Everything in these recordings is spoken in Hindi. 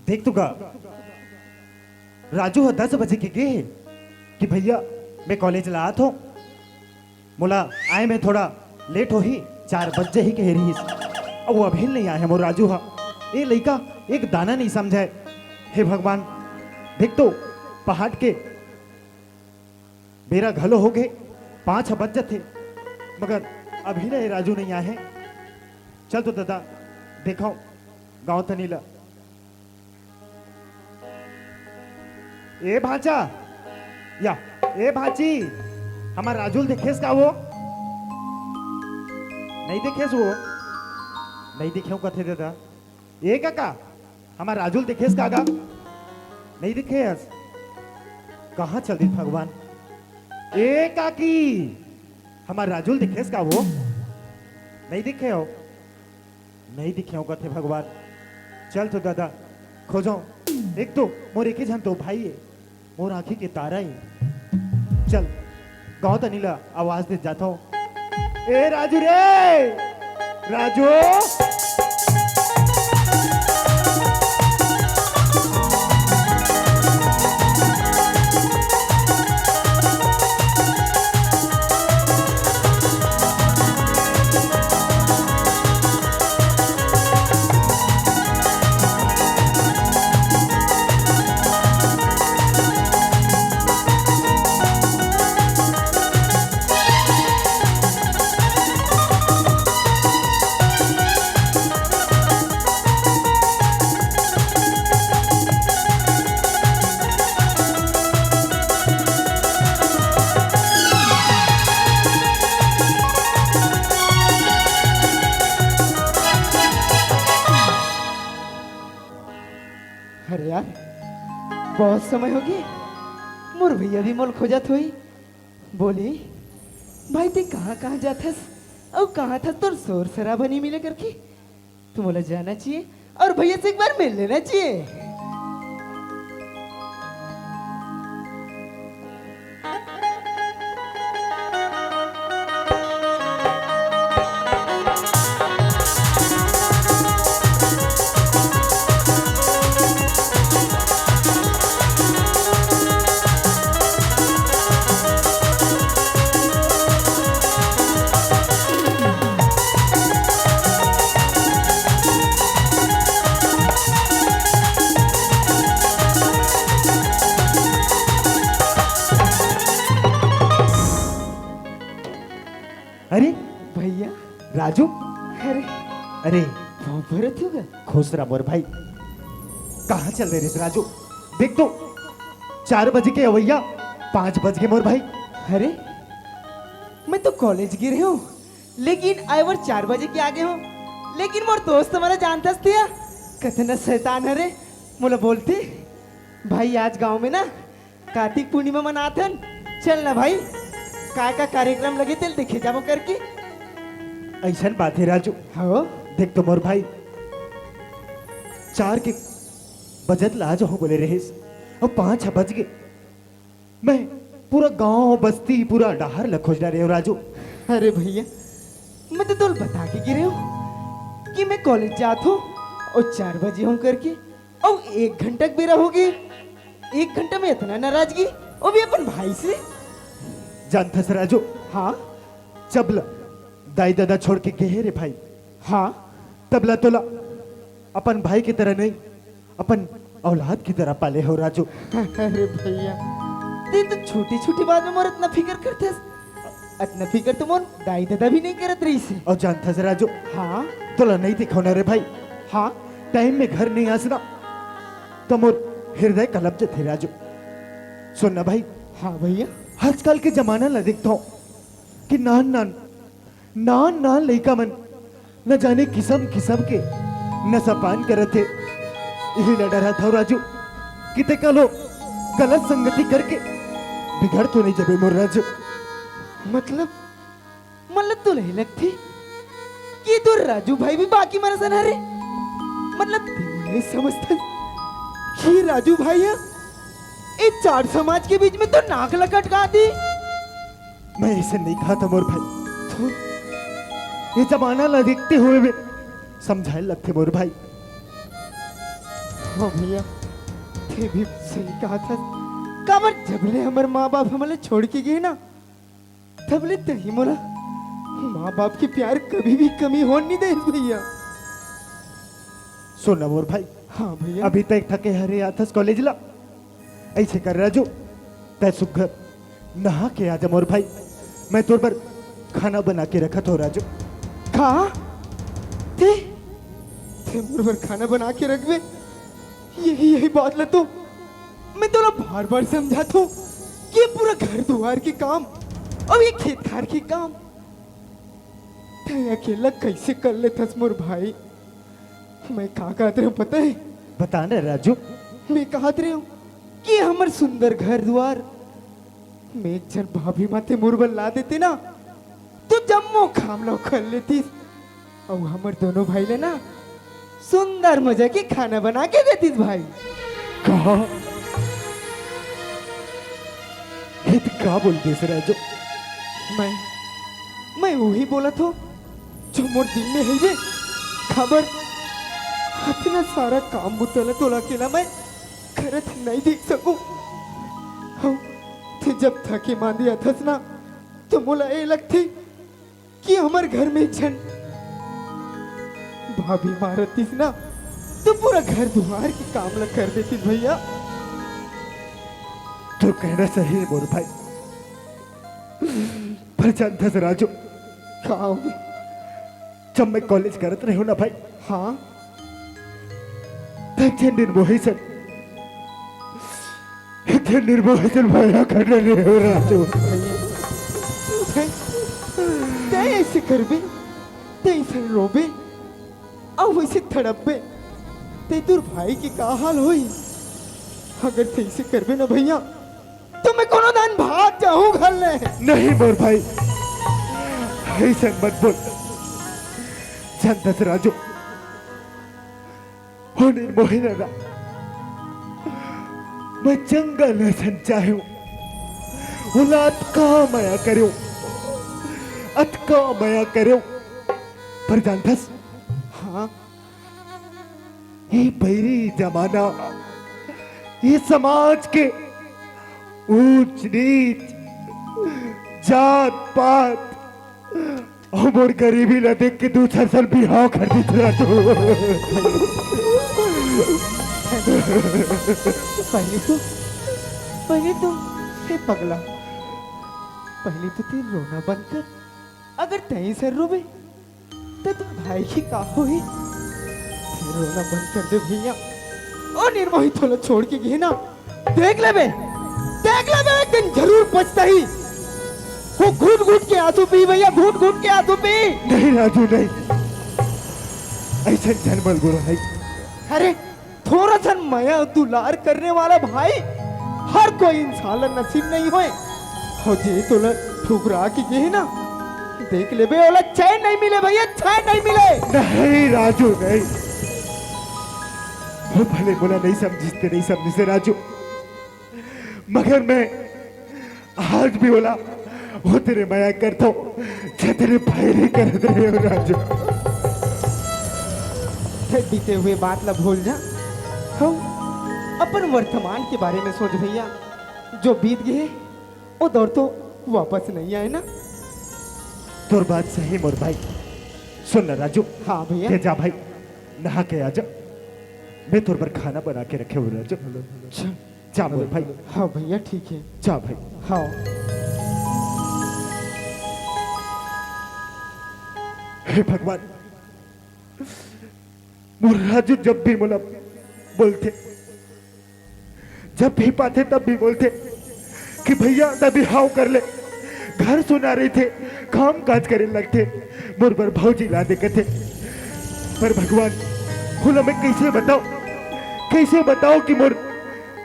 देख तुगा राजू 10 बजे के गए कि भैया मैं कॉलेज ला तो मोला आए मैं थोड़ा लेट हो ही 4 बजे ही कह रही अब वो अभी नहीं आया मोर राजू हा ये लड़का एक दाना नहीं समझाए। हे भगवान देख तो पहाड़ के मेरा घलो हो गए 5 बज थे मगर अभी नहीं राजू नहीं आए हैं। चल तो दादा देखो गांव तनीला ए भाचा या ए भाची हमारा राजुल देखेस का वो नहीं देखेस वो नहीं देखे कथे दादा ए काका हमारा राजुल देखेस काका नहीं दिखेस कहाँ चल दी भगवान। ए काकी हमारा राजुल दिखेस का वो नहीं दिखे हो नहीं दिखे हो कथे भगवान। चल तो दादा खोजो एक तो मोर एक ही जन तो भाई है मोर आंखी के तारा ही। चल गाँव तनीला आवाज दे जाता हूँ ए राजू रे राजू अरे यार बहुत समय हो गया मोर भैया भी मोल खोजत हुई बोली भाई ते कहाँ कहाँ जाथस और कहाँ था तोर शोर शराबा नहीं मिले करके तू मोला जाना चाहिए और भैया से एक बार मिल लेना चाहिए। अरे भैया राजू अरे अरे बहुत भरत होगा खुश रहा मोर भाई कहाँ चल रहे रे राजू देख तो 4 बजे के अवैया 5 बज गए मोर भाई। अरे मैं तो कॉलेज गिरे हूँ लेकिन आए बार 4 बजे के आगे हूँ लेकिन मोर दोस्त हमारा जानता थिया कतना शैतान है रे मोला बोलते भाई आज गांव में ना कार्तिक पूर्णिमा मनाथन चल ना भाई का कार्यक्रम लगे तेल देखे जाबो करके। ऐसा बात है राजू हाँ देख तो मोर भाई 4 के बजट ला जो बोले रहे और 5 बज गए मैं पूरा गांव बस्ती पूरा डहार ल खोज रहे हो राजू। अरे भैया मैं तो तुल बता के गिरे हूँ कि मैं कॉलेज जाता हूँ और 4 बजे हूँ करके और 1 घंटा बेरा होगी 1 घंटा में इतना नाराजगी वो भी अपन भाई से। जानता से राजू हाँ चबला दाई दादा छोड़ के गए रे भाई। हाँ तबला तोला अपन भाई की तरह नहीं अपन औलाद की तरह पाले हो राजू। अरे भैया ते तो छोटी छोटी बात में मोर इतना फिक्र करते इतना फिक्र तो मोर दाई दादा भी नहीं करत रही से। और जानता से राजू हाँ तोला नहीं दिखो ना रे भाई हाँ टाइम में घर नहीं आसना तो मोर हृदय कलप थे राजू। सुनना भाई हाँ भैया आजकल के जमाना ला देखता हूँ कि नान लड़का मन न जाने किस्म किस्म के नशापान करे थे यही लड़ा रहा था राजू किते का लोग गलत संगति करके बिगड़ तो नहीं जबे मोर राजू। मतलब मतलब तो नहीं लगती कि तो राजू भाई भी बाकी मर सना रे। मतलब तू नहीं समझता कि राजू भाई है इस चार समाज के बीच में तो नाक लटका दी। मैं ऐसे नहीं कहा था मोर भाई, तो ये जमाना ला देखते हुए भी समझाए लगते मोर भाई। हाँ भैया ते भी सही कहा था। काबर जबले हमारे माँ बाप हमारे छोड़ के गए ना, तबले तही मोला माँ बाप की प्यार कभी भी कमी हो नहीं दे भैया। सुन मोर भाई, हाँ भैया अभी तक थके हरे आथस कॉलेज ला, ऐसे कर राजू तय सुघर नहा के आजा मोर भाई। मैं तोर पर खाना बना के रखा तो राजू। कहा ते ते मोर पर खाना बना के रख बे, यही बात ला। तो मैं तो बार बार समझा तो कि ये पूरा घर द्वार के काम और ये खेत खार के काम ते अकेला कैसे कर लेथस मोर भाई। मैं कहा कहते रहे पता है, बता ना राजू। मैं कहते रहे हूँ कि हमर सुंदर घर द्वार में एक जन भाभी माते मुरबल ला देते ना, तो जम्मो खाम लो कर लेती और हमर दोनों भाई ले ना सुंदर मजा के खाना बना के देती भाई। कहा ये तो क्या बोलते से राजू। मैं वही बोला तो जो मोर दिल में है ये खबर। इतना सारा काम बुतला तोला अकेला मैं करत नहीं देख सकूं। हाँ, थे जब थके मांदी अथस ना तो मोला ये लगती कि हमारे घर में जन भाभी मारतीस ना तो पूरा घर दुआर की काम ला कर देती भैया। तो कहना सही है मोर भाई, पर जानता से राजू, कहा जब मैं कॉलेज करत रहे हो ना भाई, हाँ निर्मोहिसन भया कर रहे हो राजू। ते ऐसे करबे ते ऐसे रोबे और वैसे थड़पबे ते तुर भाई की का हाल होई। अगर ते ऐसे करबे ना भैया तो मैं कोनो दिन भाग जाऊं घर ले। नहीं मोर भाई, ऐसा मत बोल। जानता से राजू, हो निर्मोहिना ना मैं जंगल न संचाहूं, अतका माया करो, अतका माया करो। पर जानथस, हाँ ये बैरी जमाना, ये समाज के ऊंच नीच, जात पात और मोर गरीबी ला देख के दूसरा साल बिहाव कर दी था तो। पहले तो हे पगला, पहले तो ते रोना बंद कर। अगर तई से रोबे तो तुम भाई की का होई। ते रोना बंद कर दे भैया और निर्मोही थोड़ा छोड़ के गए ना, देख ले बे एक दिन जरूर पछता ही। वो घूट घूट के आंसू पी भैया, घूट घूट के आंसू पी। नहीं राजू नहीं, ऐसा जनमल गुरु है। अरे थोड़ा सा माया दुलार करने वाला भाई हर कोई इंसान ला नसीब नहीं होए। हो जे तो ठुकरा के गए ना, देख ले बे ओला चैन नहीं मिले भैया, चैन नहीं मिले। नहीं राजू नहीं, वो भले बोला नहीं समझते नहीं समझते राजू, मगर मैं आज भी बोला वो तेरे माया करता हूँ, तेरे फायदे कर रहे हो राजू। बीते हुए बात ला भूल जा। हम अपन वर्तमान के बारे में सोच भैया, जो बीत गए वो दौर तो वापस नहीं आए ना। तोर बात सही मोर भाई। सुन ना राजू, हाँ भैया के जा भाई नहा के आजा, मैं तोर पर खाना बना के रखे हुए राजू। चल जा मोर भाई। हाँ भैया ठीक है, जा भाई। हाँ हे भगवान, मोर राजू जब भी बोला बोलते, जब भी पाते तब भी बोलते कि भैया तभी हाव कर ले। घर सुना रहे थे, काम काज करे लगते, मोर पर भौजी ला दे थे। पर भगवान बोला मैं कैसे बताओ कि मोर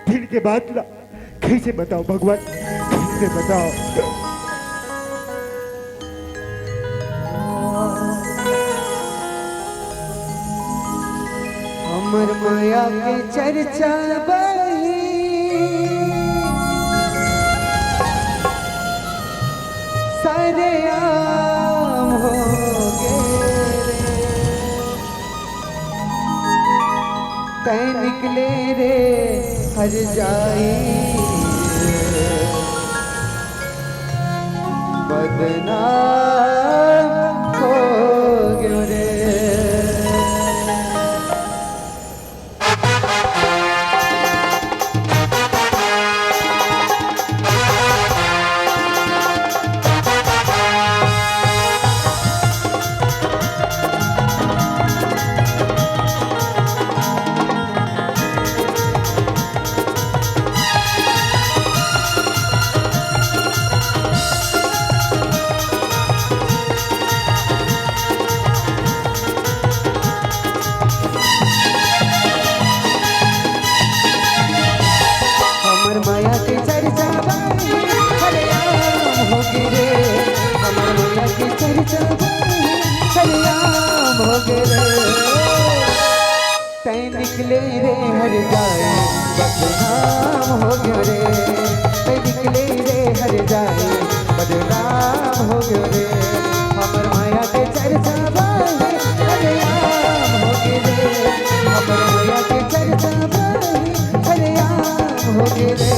दिन के बाद ला, कैसे बताओ भगवान, कैसे बताओ। हमर माया के चर्चा बही सारे आम हो गए तै निकले रे हर जाई बदनाम हो गयो रे। माया के चर्चा बाई हरियाम हो गिरे हमर माया के चर्चा बाई हरियाम हो गिरे तै निकले रे हर जाए बदनाम हो गयो रे तै निकले रे हर जाए बदनाम हो गयो रे हमर माया के चर्चा बाई हरियाम हो गिरे हमर माया के चर्चा बाई हरियाम हो गिरे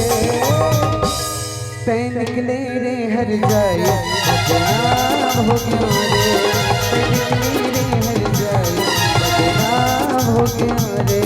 तै निकले रे हर जाए बदनाम हो गयो रे तै निकले रे हर जाए बदनाम हो गयो रे।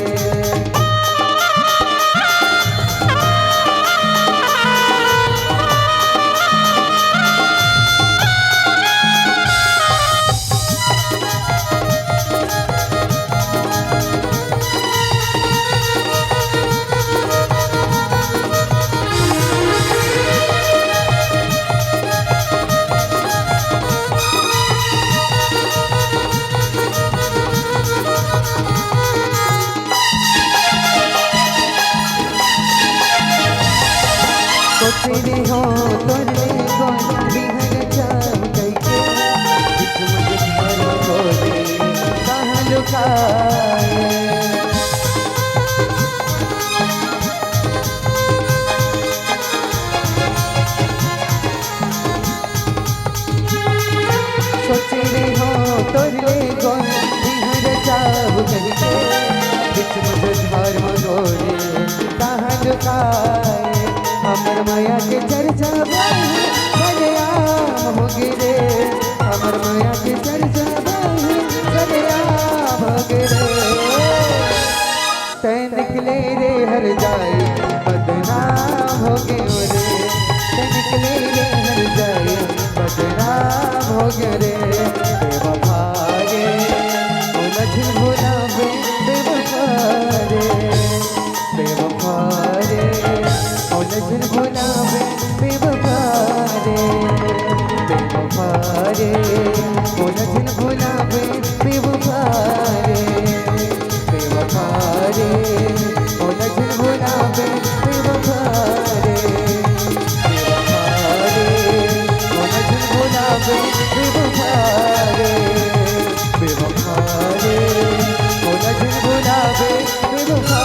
तेरे हो तोरे को बिहर जाम कैके बिच मुझे घर होले कहाँ लुकाए सोचे रे हो तोरे को बिहर जाम कैके बिच मुझे घर होले कहाँ लुकाए हमर माया के चर्चा बाई हरियाम हो गिरे हमर माया के चर्चा बाई हरियाम हो गिरे तै निकले रे हर जाए बदनाम हो गयो रे तै निकले रे हर जाए बदनाम हो गयो रे बेवफा रे ओ नजर भुलावे बेवफा रे बेवफा रे ओ नजर भुलावे बेवफा रे बेवफा रे ओ नजर भुलावे बेवफा रे बेवफा रे ओ नजर भुलावे बेवफा रे बेवफा रे ओ नजर भुलावे बेवफा रे बेवफा रे ओ नजर भुलावे बेवफा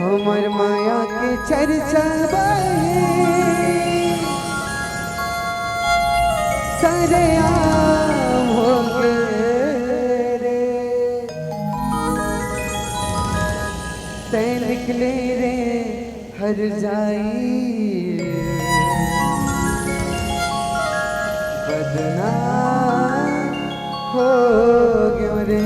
हमर माया के चर्चा बाई सारे आम हो गए रे तै निकले रे हर जाई बदनाम हो गयो रे।